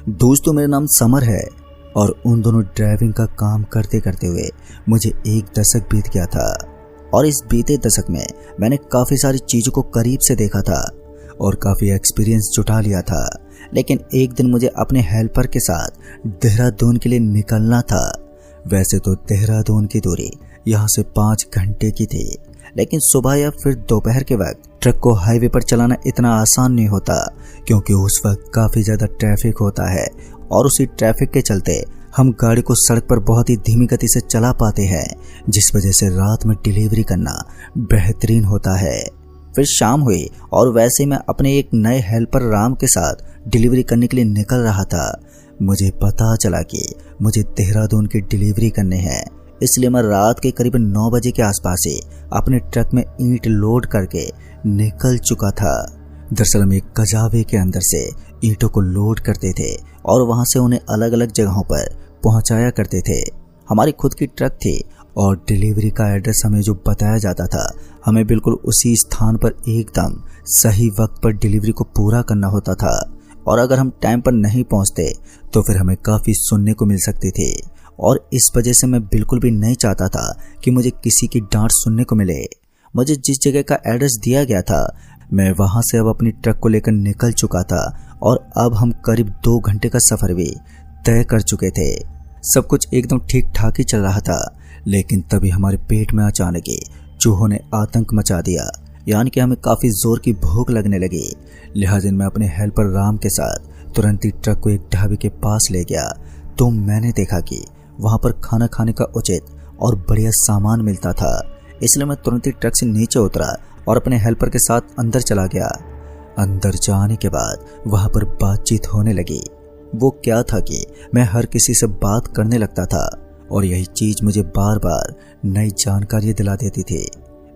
दोस्तों, मेरा नाम समर है और उन दोनों ड्राइविंग का काम करते करते हुए मुझे एक दशक बीत गया था। और इस बीते दशक में मैंने काफ़ी सारी चीज़ों को करीब से देखा था और काफ़ी एक्सपीरियंस जुटा लिया था। लेकिन एक दिन मुझे अपने हेल्पर के साथ देहरादून के लिए निकलना था। वैसे तो देहरादून की दूरी यहाँ से 5 घंटे की थी, लेकिन सुबह या फिर दोपहर के वक्त ट्रक को हाईवे पर चलाना इतना आसान नहीं होता, क्योंकि उस वक्त काफ़ी ज़्यादा ट्रैफिक होता है और उसी ट्रैफिक के चलते हम गाड़ी को सड़क पर बहुत ही धीमी गति से चला पाते हैं, जिस वजह से रात में डिलीवरी करना बेहतरीन होता है। फिर शाम हुई और वैसे मैं अपने एक नए हेल्पर राम के साथ डिलीवरी करने के लिए निकल रहा था। मुझे पता चला कि मुझे देहरादून की डिलीवरी करने हैं, इसलिए मैं रात के करीब 9 बजे के आसपास ही अपने ट्रक में ईंट लोड करके निकल चुका था। दरअसल हम एक कजावे के अंदर से ईंटों को लोड करते थे और वहां से उन्हें अलग अलग जगहों पर पहुंचाया करते थे। हमारी खुद की ट्रक थी और डिलीवरी का एड्रेस हमें जो बताया जाता था, हमें बिल्कुल उसी स्थान पर एकदम सही वक्त पर डिलीवरी को पूरा करना होता था। और अगर हम टाइम पर नहीं पहुंचते तो फिर हमें काफ़ी सुनने को मिल सकती थी। और इस वजह से मैं बिल्कुल भी नहीं चाहता था कि मुझे किसी की डांट सुनने को मिले। मुझे जिस जगह का एड्रेस दिया गया था, मैं वहां से अब अपनी ट्रक को लेकर निकल चुका था और अब हम करीब 2 घंटे का सफर भी तय कर चुके थे। सब कुछ एकदम ठीक ठाक ही चल रहा था, लेकिन तभी हमारे पेट में अचानक ही चूहों ने आतंक मचा दिया। यानी कि हमें काफ़ी जोर की भूख लगने लगी। लिहाजा मैं अपने हेल्पर राम के साथ तुरंत ही ट्रक को एक ढाबे के पास ले गया। तो मैंने देखा कि वहां पर खाना खाने का उचित और बढ़िया सामान मिलता था, इसलिए मैं तुरंत ही ट्रक से नीचे उतरा और अपने हेल्पर के साथ अंदर चला गया। अंदर जाने के बाद वहां पर बातचीत होने लगी। वो क्या था कि मैं हर किसी से बात करने लगता था और यही चीज मुझे बार बार नई जानकारी दिला देती थी।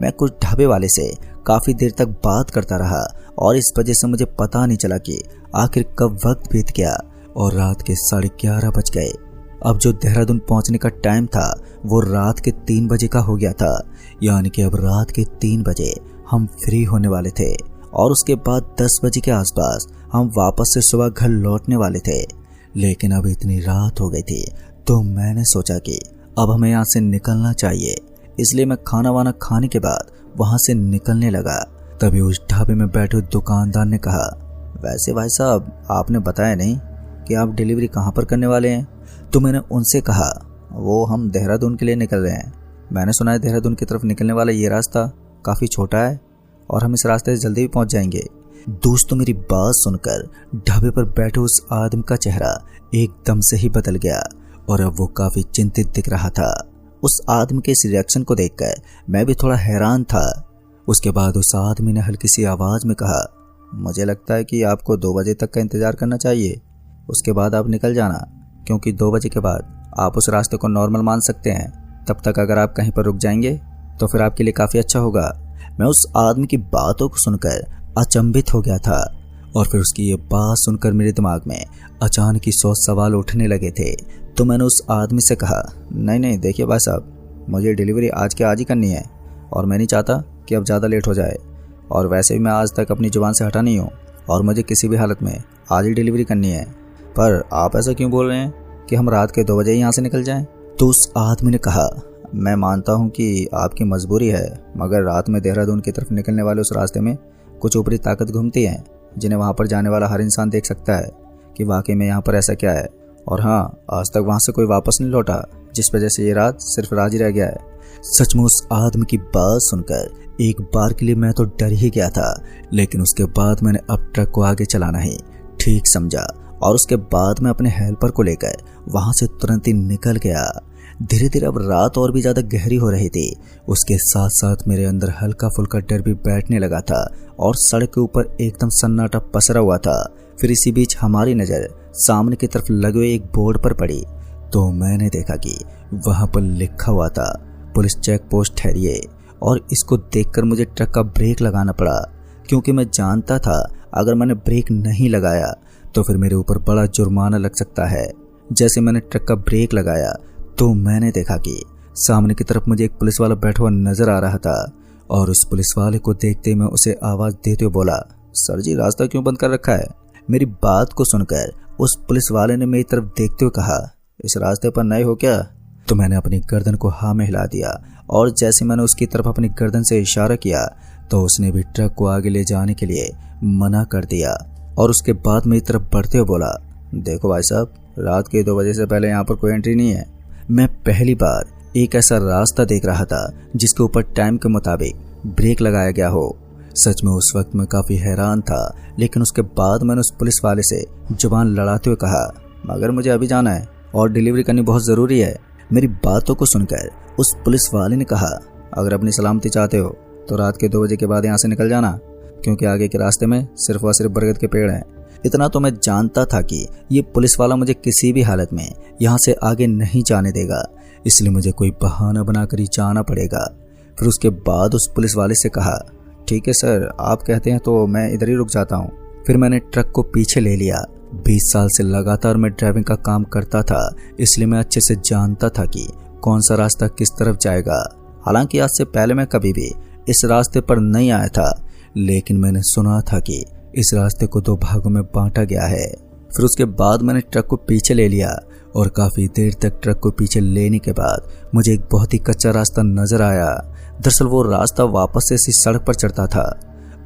मैं कुछ ढाबे वाले से काफी देर तक बात करता रहा और इस वजह से मुझे पता नहीं चला कि आखिर कब वक्त बीत गया और रात के 11:30 बज गए। अब जो देहरादून पहुंचने का टाइम था वो रात के 3 बजे का हो गया था। यानी कि अब रात के 3 बजे हम फ्री होने वाले थे और उसके बाद 10 बजे के आसपास हम वापस से सुबह घर लौटने वाले थे। लेकिन अब इतनी रात हो गई थी तो मैंने सोचा कि अब हमें यहाँ से निकलना चाहिए, इसलिए मैं खाना वाना खाने के बाद वहां से निकलने लगा। तभी उस ढाबे में बैठे दुकानदार ने कहा, वैसे भाई साहब, आपने बताया नहीं कि आप डिलीवरी कहाँ पर करने वाले हैं। तो मैंने उनसे कहा, वो हम देहरादून के लिए निकल रहे हैं। मैंने सुना है देहरादून की तरफ निकलने वाला ये रास्ता काफ़ी छोटा है और हम इस रास्ते से जल्दी भी पहुंच जाएंगे। दोस्तों, मेरी बात सुनकर ढाबे पर बैठे उस आदमी का चेहरा एकदम से ही बदल गया और अब वो काफ़ी चिंतित दिख रहा था। उस आदमी के इस रिएक्शन को देखकर मैं भी थोड़ा हैरान था। उसके बाद उस आदमी ने हल्की सी आवाज़ में कहा, मुझे लगता है कि आपको 2 बजे तक का इंतज़ार करना चाहिए, उसके बाद आप निकल जाना, क्योंकि 2 बजे के बाद आप उस रास्ते को नॉर्मल मान सकते हैं। तब तक अगर आप कहीं पर रुक जाएंगे तो फिर आपके लिए काफ़ी अच्छा होगा। मैं उस आदमी की बातों को सुनकर अचंभित हो गया था और फिर उसकी ये बात सुनकर मेरे दिमाग में अचानक ही 100 सवाल उठने लगे थे। तो मैंने उस आदमी से कहा, नहीं देखिए भाई साहब, मुझे डिलीवरी आज के आज ही करनी है और मैं नहीं चाहता कि अब ज़्यादा लेट हो जाए। और वैसे भी मैं आज तक अपनी ज़ुबान से हटा नहीं हूँ और मुझे किसी भी हालत में आज ही डिलीवरी करनी है। पर आप ऐसा क्यों बोल रहे हैं कि हम रात के 2 बजे ही यहाँ से निकल जाएं? तो उस आदमी ने कहा, मैं मानता हूँ कि आपकी मजबूरी है, मगर रात में देहरादून की तरफ निकलने वाले उस रास्ते में कुछ ऊपरी ताकत घूमती हैं, जिन्हें वहाँ पर जाने वाला हर इंसान देख सकता है कि वाकई में यहाँ पर ऐसा क्या है। और हाँ, आज तक वहाँ से कोई वापस नहीं लौटा, जिस वजह से ये रात सिर्फ राज ही रह गया है। सचमुच उस आदमी की बात सुनकर एक बार के लिए मैं तो डर ही गया था, लेकिन उसके बाद मैंने अब ट्रक को आगे चलाना ही ठीक समझा और उसके बाद मैं अपने हेल्पर को लेकर वहां से तुरंत ही निकल गया। धीरे धीरे अब रात और भी ज़्यादा गहरी हो रही थी। उसके साथ साथ मेरे अंदर हल्का फुल्का डर भी बैठने लगा था और सड़क के ऊपर एकदम सन्नाटा पसरा हुआ था। फिर इसी बीच हमारी नज़र सामने की तरफ लगे हुए एक बोर्ड पर पड़ी तो मैंने देखा कि वहां पर लिखा हुआ था, पुलिस चेक पोस्ट ठहरिए। और इसको देखकर मुझे ट्रक का ब्रेक लगाना पड़ा, क्योंकि मैं जानता था अगर मैंने ब्रेक नहीं लगाया तो फिर मेरे ऊपर बड़ा जुर्माना लग सकता है। जैसे मैंने ट्रक का ब्रेक लगाया तो मैंने देखा कि सामने की तरफ मुझे एक पुलिस वाला बैठा हुआ नजर आ रहा था और उस पुलिस वाले को देखते ही मैं उसे आवाज़ देते हुए बोला, सर जी, रास्ता क्यों बंद कर रखा है? मेरी बात को सुनकर उस पुलिस वाले ने मेरी तरफ देखते हुए कहा, इस रास्ते पर नए हो क्या? तो मैंने अपनी गर्दन को हाँ में हिला दिया और जैसे मैंने उसकी तरफ अपनी गर्दन से इशारा किया तो उसने भी ट्रक को आगे ले जाने के लिए मना कर दिया और उसके बाद मेरी तरफ बढ़ते हुए बोला, देखो भाई साहब, रात के 2 बजे से पहले यहाँ पर कोई एंट्री नहीं है। मैं पहली बार एक ऐसा रास्ता देख रहा था जिसके ऊपर टाइम के मुताबिक ब्रेक लगाया गया हो। सच में उस वक्त मैं काफी हैरान था, लेकिन उसके बाद मैंने उस पुलिस वाले से जुबान लड़ाते हुए कहा, मगर मुझे अभी जाना है और डिलीवरी करनी बहुत जरूरी है। मेरी बातों को सुनकर उस पुलिस वाले ने कहा, अगर अपनी सलामती चाहते हो तो रात के 2 बजे के बाद यहाँ से निकल जाना, क्योंकि आगे के रास्ते में सिर्फ और सिर्फ बरगद के पेड़ हैं। इतना तो मैं जानता था कि ये पुलिस वाला मुझे किसी भी हालत में यहाँ से आगे नहीं जाने देगा, इसलिए मुझे कोई बहाना बनाकर ही जाना पड़ेगा। फिर उसके बाद उस पुलिस वाले से कहा, ठीक है सर, आप कहते हैं तो मैं इधर ही रुक जाता हूँ। फिर मैंने ट्रक को पीछे ले लिया। 20 साल से लगातार मैं ड्राइविंग का काम करता था, इसलिए मैं अच्छे से जानता था कि कौन सा रास्ता किस तरफ जाएगा। हालांकि आज से पहले मैं कभी भी इस रास्ते पर नहीं आया था, लेकिन मैंने सुना था कि इस रास्ते को 2 भागों में बांटा गया है। फिर उसके बाद मैंने ट्रक को पीछे ले लिया और काफी देर तक ट्रक को पीछे लेने के बाद मुझे एक बहुत ही कच्चा रास्ता नजर आया। दरअसल वो रास्ता वापस से इसी सड़क पर चढ़ता था।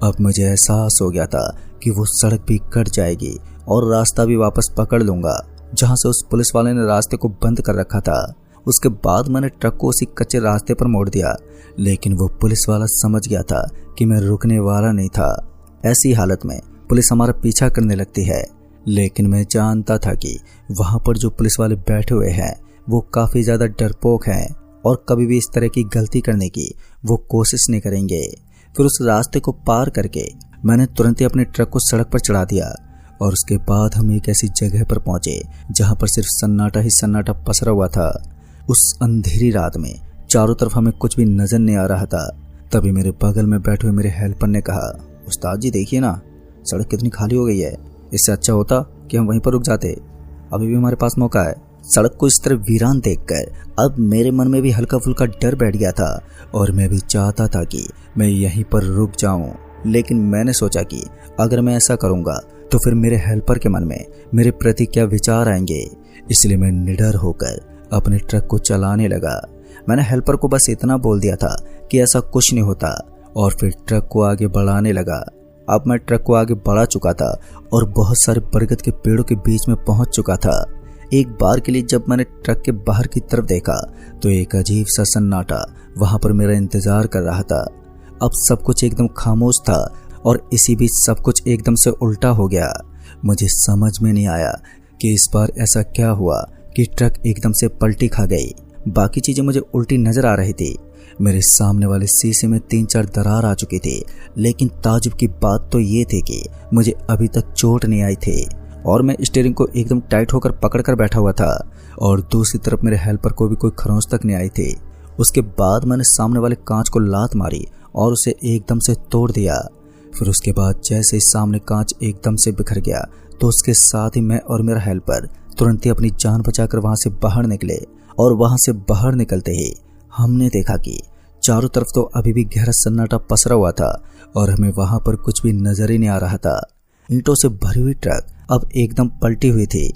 अब मुझे एहसास हो गया था कि वो सड़क भी कट जाएगी और रास्ता भी वापस पकड़ लूंगा जहां से उस पुलिस वाले ने रास्ते को बंद कर रखा था। उसके बाद मैंने ट्रक को उसी कच्चे रास्ते पर मोड़ दिया, लेकिन वो पुलिस वाला समझ गया था कि मैं रुकने वाला नहीं था। ऐसी हालत में पुलिस हमारा पीछा करने लगती है, लेकिन मैं जानता था कि वहां पर जो पुलिस वाले बैठे हुए हैं वो काफी ज्यादा डरपोक हैं और कभी भी इस तरह की गलती करने की वो कोशिश नहीं करेंगे। फिर उस रास्ते को पार करके मैंने तुरंत ही अपने ट्रक को सड़क पर चढ़ा दिया और उसके बाद हम एक ऐसी जगह पर पहुंचे जहां पर सिर्फ सन्नाटा ही सन्नाटा पसरा हुआ था। उस अंधेरी रात में चारों तरफ हमें कुछ भी नजर नहीं आ रहा था। तभी मेरे बगल में बैठे हुए मेरे हेल्पर ने कहा, उस्ताद जी देखिए ना, सड़क कितनी खाली हो गई है। इससे अच्छा होता कि हम वहीं पर रुक जाते, अभी भी हमारे पास मौका है। सड़क को इस तरह वीरान देखकर अब मेरे मन में भी हल्का फुल्का डर बैठ गया था और मैं भी चाहता था कि मैं यहीं पर रुक जाऊं, लेकिन मैंने सोचा कि अगर मैं ऐसा करूंगा तो फिर मेरे हेल्पर के मन में मेरे प्रति क्या विचार आएंगे। इसलिए मैं निडर होकर अपने ट्रक को चलाने लगा। मैंने हेल्पर को बस इतना बोल दिया था कि ऐसा कुछ नहीं होता और फिर ट्रक को आगे बढ़ाने लगा। अब मैं ट्रक को आगे बढ़ा चुका था और बहुत सारे बरगद के पेड़ों के बीच में पहुंच चुका था। एक बार के लिए जब मैंने ट्रक के बाहर की तरफ देखा तो एक अजीब सा सन्नाटा वहां पर मेरा इंतजार कर रहा था। अब सब कुछ एकदम खामोश था और इसी बीच सब कुछ एकदम से उल्टा हो गया। मुझे समझ में नहीं आया कि इस बार ऐसा क्या हुआ कि ट्रक एकदम से पलटी खा गई। बाकी चीजें मुझे उल्टी नजर आ रही थी। मेरे सामने वाले शीशे में 3-4 दरार आ चुकी थी, लेकिन ताजुब की बात तो ये थी कि मुझे अभी तक चोट नहीं आई थी और मैं स्टीयरिंग को एकदम टाइट होकर पकड़कर बैठा हुआ था और दूसरी तरफ मेरे हेल्पर को भी कोई खरोंच तक नहीं आई थी। उसके बाद मैंने सामने वाले कांच को लात मारी और उसे एकदम से तोड़ दिया। फिर उसके बाद जैसे ही सामने कांच एकदम से बिखर गया तो उसके साथ ही मैं और मेरा हेल्पर तुरंत ही अपनी जान बचाकर वहां से बाहर निकले और वहां से बाहर निकलते ही हमने देखा कि चारों तरफ तो अभी भी गहरा सन्नाटा पसरा हुआ था और हमें वहां पर कुछ भी नजर ही नहीं आ रहा था। ईंटों से भरी हुई ट्रक अब एकदम पलटी हुई थी।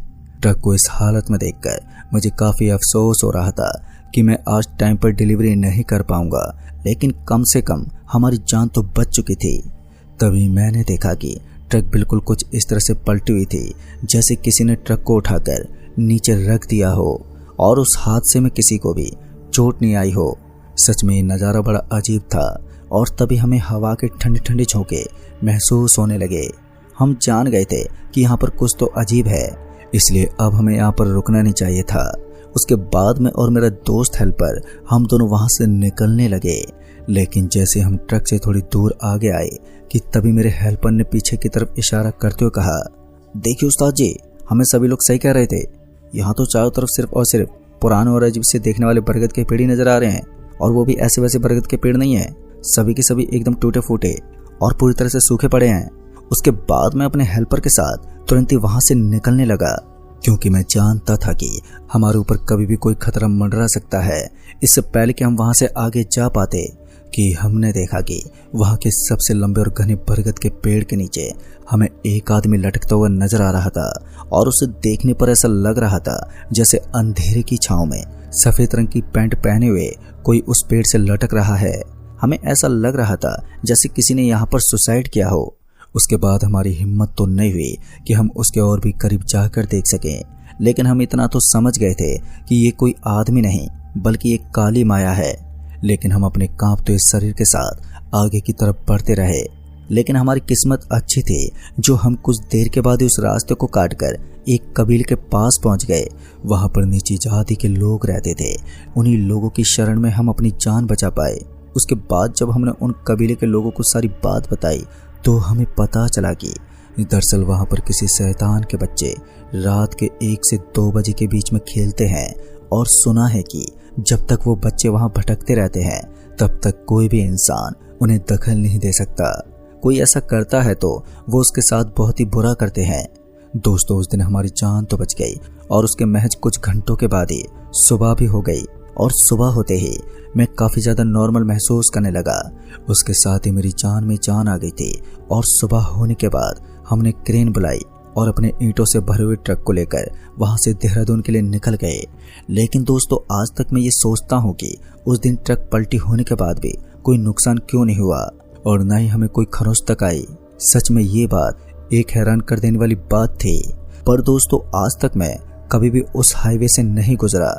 ट्रक को इस हालत में देखकर मुझे काफी अफसोस हो रहा था कि मैं आज टाइम पर डिलीवरी नहीं कर पाऊंगा, लेकिन कम से कम हमारी जान तो बच चुकी थी। तभी मैंने देखा कि ट्रक बिल्कुल कुछ इस तरह से पलटी हुई थी जैसे किसी ने ट्रक को उठाकर नीचे रख दिया हो और उस हादसे में किसी को भी चोट नहीं आई हो। सच में ये नज़ारा बड़ा अजीब था और तभी हमें हवा के ठंडे ठंडे झोंके महसूस होने लगे। हम जान गए थे कि यहाँ पर कुछ तो अजीब है, इसलिए अब हमें यहाँ पर रुकना नहीं चाहिए था। उसके बाद मैं और मेरा दोस्त हेल्पर हम दोनों वहाँ से निकलने लगे, लेकिन जैसे हम ट्रक से थोड़ी दूर आगे आए कि तभी मेरे हेल्पर ने पीछे की तरफ इशारा करते हुए कहा, देखिए उस्ताद जी, हमें सभी लोग सही कह रहे थे। यहाँ तो चारों तरफ सिर्फ और सिर्फ पुराने और अजीब से देखने वाले बरगद के पेड़ ही नजर आ रहे हैं, और वो भी ऐसे वैसे बरगद के पेड़ नहीं है। सभी के सभी एकदम टूटे फूटे और पूरी तरह से सूखे पड़े हैं। उसके बाद मैं अपने हेल्पर के साथ तुरंत ही वहां से निकलने लगा, क्योंकि मैं जानता था कि हमारे ऊपर कभी भी कोई खतरा मंडरा सकता है। इससे पहले कि हम वहां से आगे जा पाते, कि हमने देखा कि वहां के सबसे लंबे और घने बरगद के पेड़ के नीचे हमें एक आदमी लटकता हुआ नजर आ रहा था और उसे देखने पर ऐसा लग रहा था जैसे अंधेरे की छांव में सफेद रंग की पैंट पहने हुए कोई उस पेड़ से लटक रहा है। हमें ऐसा लग रहा था जैसे किसी ने यहाँ पर सुसाइड किया हो। उसके बाद हमारी हिम्मत तो नहीं हुई कि हम उसके और भी करीब जाकर देख सकें, लेकिन हम इतना तो समझ गए थे कि ये कोई आदमी नहीं बल्कि एक काली माया है। लेकिन हम अपने कांपते शरीर के साथ आगे की तरफ बढ़ते रहे। लेकिन हमारी किस्मत अच्छी थी जो हम कुछ देर के बाद ही उस रास्ते को काटकर एक कबीले के पास पहुंच गए। वहां पर नीची जाति के लोग रहते थे। उन्हीं लोगों की शरण में हम अपनी जान बचा पाए। उसके बाद जब हमने उन कबीले के लोगों को सारी बात बताई तो हमें पता चला कि दरअसल वहां पर किसी शैतान के बच्चे रात के 1 से 2 बजे के बीच में खेलते हैं और सुना है कि जब तक वो बच्चे वहां भटकते रहते हैं तब तक कोई भी इंसान उन्हें दखल नहीं दे सकता। कोई ऐसा करता है तो वो उसके साथ बहुत ही बुरा करते हैं। दोस्तों, उस दिन हमारी जान तो बच गई और उसके महज कुछ घंटों के बाद ही सुबह भी हो गई और सुबह होते ही मैं काफी ज्यादा नॉर्मल महसूस करने लगा। उसके साथ ही मेरी जान में जान आ गई थी और सुबह होने के बाद हमने क्रेन बुलाई और अपने ईंटों से भरे हुए ट्रक को लेकर वहां से देहरादून के लिए निकल गए। लेकिन दोस्तों, आज तक मैं ये सोचता हूँ कि उस दिन ट्रक पलटी होने के बाद भी कोई नुकसान क्यों नहीं हुआ और न ही हमें कोई खरोच तक आई। सच में ये बात एक हैरान कर देने वाली बात थी। पर दोस्तों, आज तक मैं कभी भी उस हाईवे से नहीं गुजरा,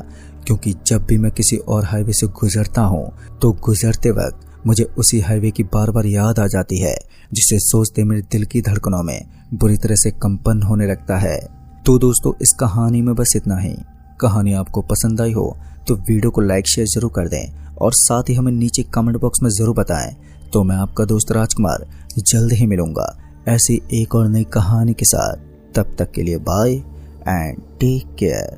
क्योंकि जब भी मैं किसी और हाईवे से गुजरता हूँ तो गुजरते वक्त मुझे उसी हाईवे की बार बार याद आ जाती है, जिसे सोचते मेरे दिल की धड़कनों में बुरी तरह से कंपन होने लगता है। तो दोस्तों, इस कहानी में बस इतना ही। कहानी आपको पसंद आई हो तो वीडियो को लाइक शेयर जरूर कर दें और साथ ही हमें नीचे कमेंट बॉक्स में जरूर बताएं। तो मैं आपका दोस्त राजकुमार जल्द ही मिलूंगा ऐसी एक और नई कहानी के साथ। तब तक के लिए बाय एंड टेक केयर।